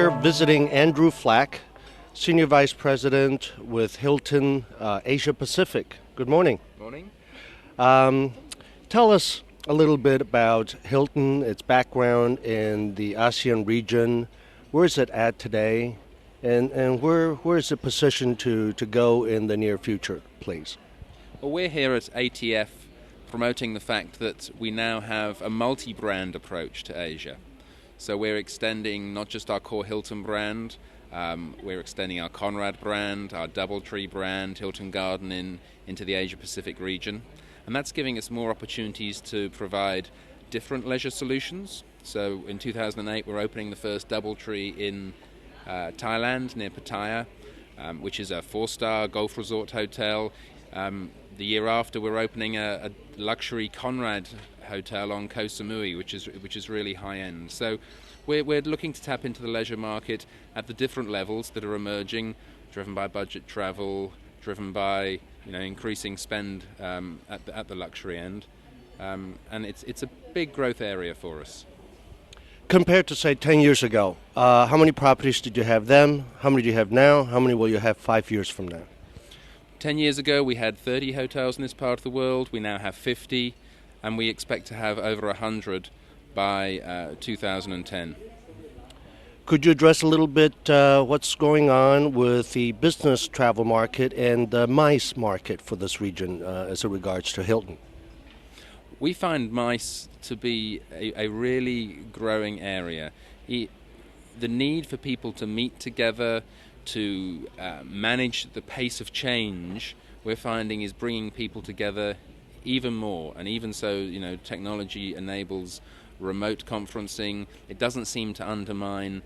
here visiting Andrew Flack, Senior Vice President with Hilton Asia Pacific. Good morning. Morning. Tell us a little bit about Hilton, its background in the ASEAN region. Where is it at today? And where is it positioned to go in the near future, please? Well, we're here at ATF promoting the fact that we now have a multi-brand approach to Asia. So we're extending not just our core Hilton brand, we're extending our Conrad brand, our Doubletree brand, Hilton Garden Inn, into the Asia Pacific region. And that's giving us more opportunities to provide different leisure solutions. So in 2008, we're opening the first Doubletree in Thailand, near Pattaya, which is a 4-star golf resort hotel. The year after, we're opening a luxury Conrad hotel on Koh Samui, which is really high end. So we're looking to tap into the leisure market at the different levels that are emerging, driven by budget travel, driven by increasing spend at the luxury end, and it's a big growth area for us. Compared to, say, 10 years ago, how many properties did you have then? How many do you have now? How many will you have 5 years from now? 10 years ago, we had 30 hotels in this part of the world. We now have 50, and we expect to have over 100 by 2010. Could you address a little bit what's going on with the business travel market and the MICE market for this region as it regards to Hilton? We find MICE to be a really growing area. The need for people to meet together, to manage the pace of change, we're finding is bringing people together even more. And even so, technology enables remote conferencing. It doesn't seem to undermine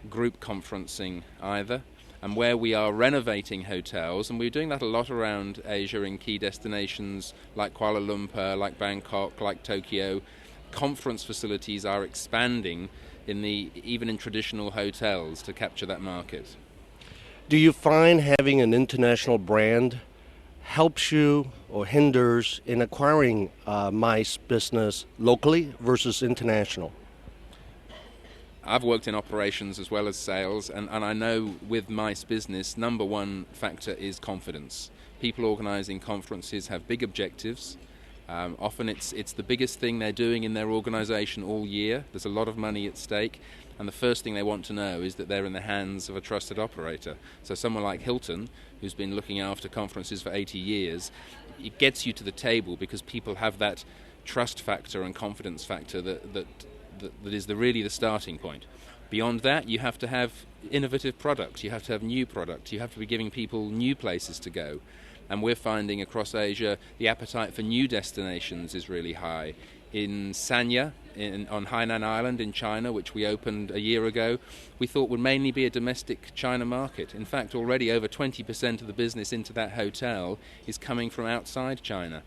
group conferencing either. And where we are renovating hotels, and we're doing that a lot around Asia in key destinations like Kuala Lumpur, like Bangkok, like Tokyo, conference facilities are expanding even in traditional hotels to capture that market. Do you find having an international brand helps you or hinders in acquiring MICE business locally versus international? I've worked in operations as well as sales, and I know with MICE business, number one factor is confidence. People organising conferences have big objectives. Often it's the biggest thing they're doing in their organisation all year. There's a lot of money at stake, and the first thing they want to know is that they're in the hands of a trusted operator. So someone like Hilton, who's been looking after conferences for 80 years, it gets you to the table because people have that trust factor and confidence factor that is really the starting point. Beyond that, you have to have innovative products, you have to have new products, you have to be giving people new places to go. And we're finding across Asia the appetite for new destinations is really high. In Sanya, on Hainan Island in China, which we opened a year ago, we thought would mainly be a domestic China market. In fact, already over 20% of the business into that hotel is coming from outside China.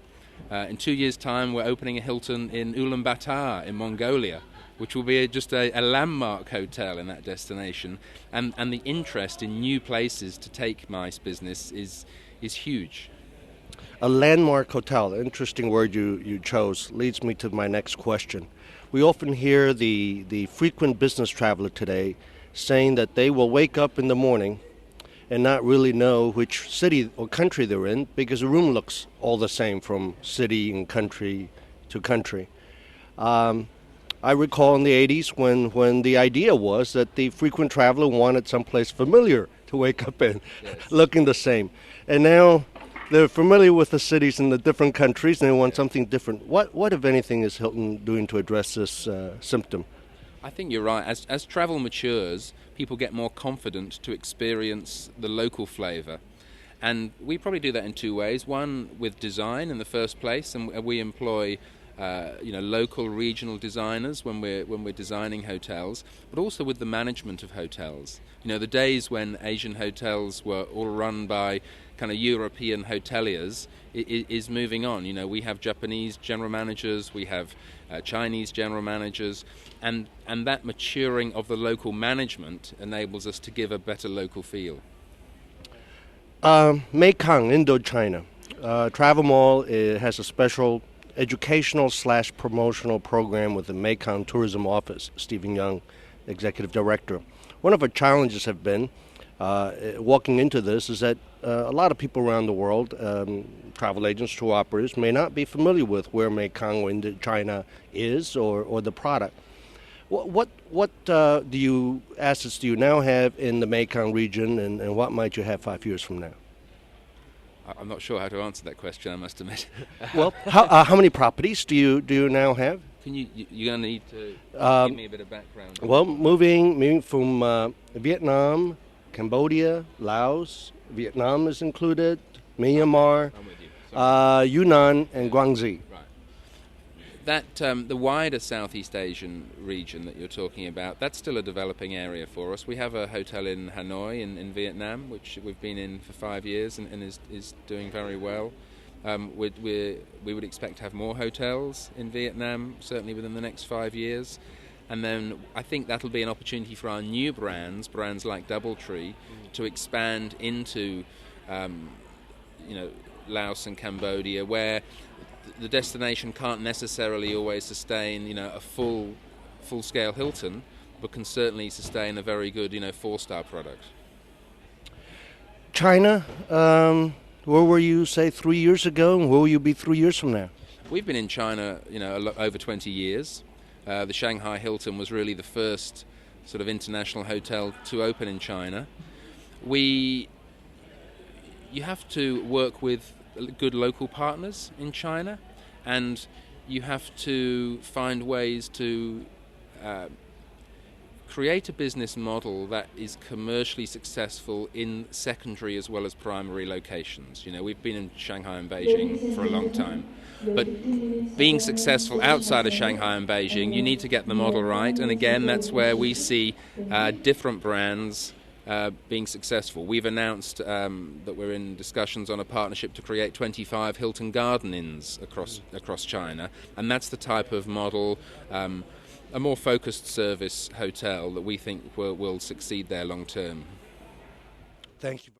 In 2 years' time, we're opening a Hilton in Ulaanbaatar in Mongolia, which will be just a landmark hotel in that destination. And the interest in new places to take MICE business is huge. A landmark hotel, interesting word you chose, leads me to my next question. We often hear the frequent business traveler today saying that they will wake up in the morning and not really know which city or country they're in because the room looks all the same from city and country to country. I recall in the 80s when the idea was that the frequent traveler wanted someplace familiar to wake up in, yes, looking the same. And now they're familiar with the cities in the different countries and they want something different. What if anything, is Hilton doing to address this symptom? I think you're right. As travel matures, people get more confident to experience the local flavour. And we probably do that in two ways. One, with design in the first place, and we employ local regional designers when we're designing hotels, but also with the management of hotels. The days when Asian hotels were all run by kind of European hoteliers is moving on. We have Japanese general managers, we have Chinese general managers, and that maturing of the local management enables us to give a better local feel. Mekong, Indochina. Travel Mall has a special educational/promotional program with the Mekong Tourism Office, Stephen Young, Executive Director. One of our challenges have been walking into this is that a lot of people around the world, travel agents, tour operators, may not be familiar with where Mekong or China is or the product. What assets do you now have in the Mekong region, and what might you have 5 years from now? I'm not sure how to answer that question, I must admit. Well, how many properties do you now have? You're going to need to give me a bit of background. Well, moving from Vietnam, Cambodia, Laos, Vietnam is included, Myanmar, I'm with you. Yunnan, and Guangxi. Right. That the wider Southeast Asian region that you're talking about, that's still a developing area for us. We have a hotel in Hanoi in Vietnam, which we've been in for 5 years and is doing very well. We would expect to have more hotels in Vietnam, certainly within the next 5 years. And then I think that'll be an opportunity for our new brands like DoubleTree, to expand into, Laos and Cambodia, where the destination can't necessarily always sustain, a full-scale Hilton, but can certainly sustain a very good, 4-star product. China, where were you, say, 3 years ago, and where will you be 3 years from now? We've been in China, over 20 years. The Shanghai Hilton was really the first sort of international hotel to open in China. You have to work with good local partners in China, and you have to find ways to create a business model that is commercially successful in secondary as well as primary locations. We've been in Shanghai and Beijing for a long time, but being successful outside of Shanghai and Beijing, you need to get the model right, and again, that's where we see different brands being successful. We've announced that we're in discussions on a partnership to create 25 Hilton Garden Inns across China, and that's the type of model, a more focused service hotel that we think will succeed there long term. Thank you.